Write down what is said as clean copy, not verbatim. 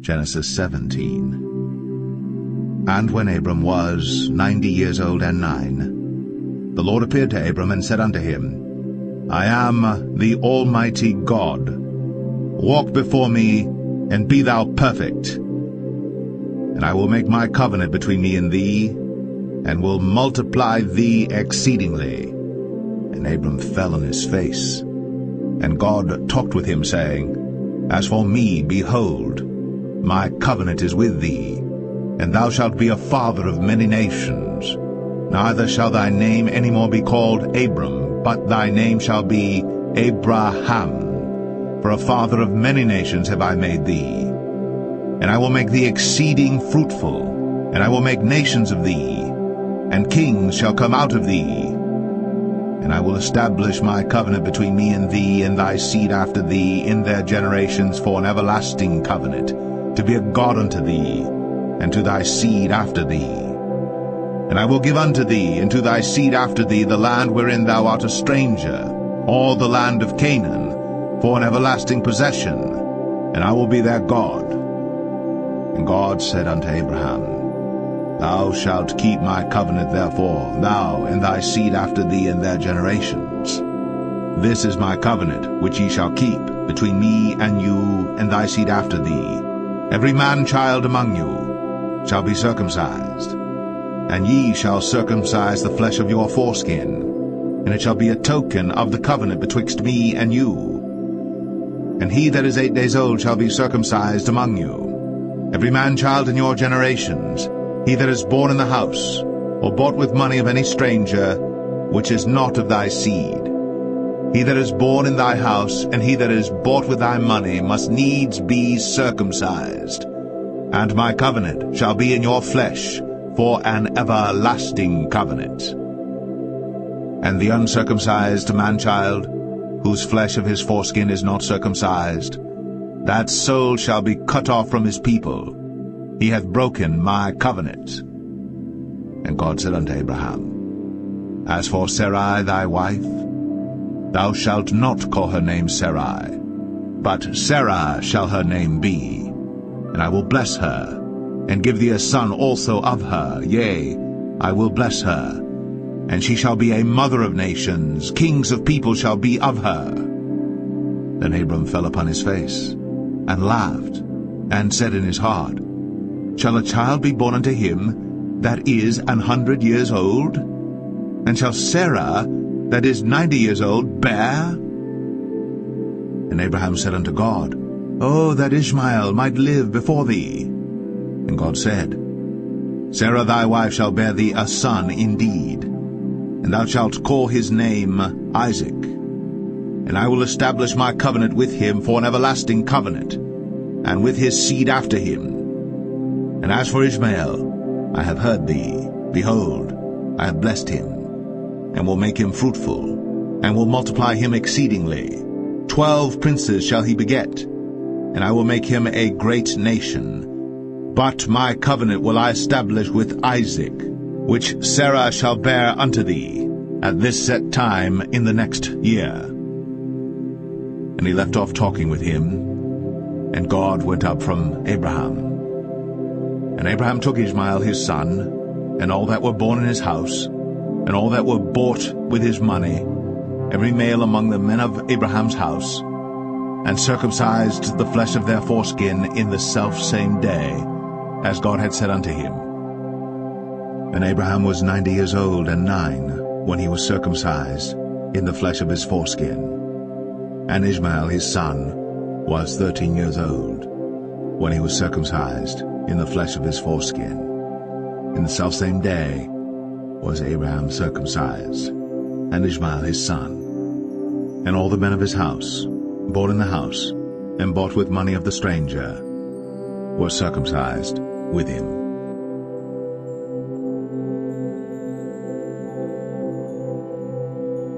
Genesis 17. And when Abram was 90 years old and 9, the Lord appeared to Abram and said unto him, I am the Almighty God. Walk before me, and be thou perfect. And I will make my covenant between me and thee, and will multiply thee exceedingly. And Abram fell on his face. And God talked with him, saying, As for me, behold, my covenant is with thee, and thou shalt be a father of many nations. Neither shall thy name any more be called Abram, but thy name shall be Abraham. For a father of many nations have I made thee. And I will make thee exceeding fruitful, and I will make nations of thee, and kings shall come out of thee. And I will establish my covenant between me and thee and thy seed after thee in their generations for an everlasting covenant, to be a God unto thee, and to thy seed after thee. And I will give unto thee and to thy seed after thee the land wherein thou art a stranger, all the land of Canaan, for an everlasting possession, and I will be their God. And God said unto Abraham, Thou shalt keep my covenant therefore, thou and thy seed after thee in their generations. This is my covenant which ye shall keep between me and you and thy seed after thee. Every man-child among you shall be circumcised, and ye shall circumcise the flesh of your foreskin, and it shall be a token of the covenant betwixt me and you. And he that is 8 days old shall be circumcised among you, every man-child in your generations, he that is born in the house, or bought with money of any stranger, which is not of thy seed. He that is born in thy house, and he that is bought with thy money, must needs be circumcised. And my covenant shall be in your flesh, for an everlasting covenant. And the uncircumcised man-child, whose flesh of his foreskin is not circumcised, that soul shall be cut off from his people. He hath broken my covenant. And God said unto Abraham, As for Sarai thy wife, thou shalt not call her name Sarai, but Sarah shall her name be. And I will bless her, and give thee a son also of her, yea, I will bless her. And she shall be a mother of nations, kings of people shall be of her. Then Abram fell upon his face, and laughed, and said in his heart, Shall a child be born unto him that is 100 years old? And shall Sarah that is 90 years old bear? And Abraham said unto God, Oh, that Ishmael might live before thee. And God said, Sarah thy wife shall bear thee a son indeed, and thou shalt call his name Isaac. And I will establish my covenant with him for an everlasting covenant, and with his seed after him. And as for Ishmael, I have heard thee. Behold, I have blessed him, and will make him fruitful, and will multiply him exceedingly. 12 princes shall he beget, and I will make him a great nation. But my covenant will I establish with Isaac, which Sarah shall bear unto thee at this set time in the next year. And he left off talking with him, and God went up from Abraham. And Abraham took Ishmael his son, and all that were born in his house, and all that were bought with his money, every male among the men of Abraham's house, and circumcised the flesh of their foreskin in the selfsame day, as God had said unto him. And Abraham was 90 years old and 9 when he was circumcised in the flesh of his foreskin. And Ishmael his son was 13 years old when he was circumcised in the flesh of his foreskin. In the selfsame day was Abraham circumcised, and Ishmael his son. And all the men of his house, born in the house, and bought with money of the stranger, were circumcised with him.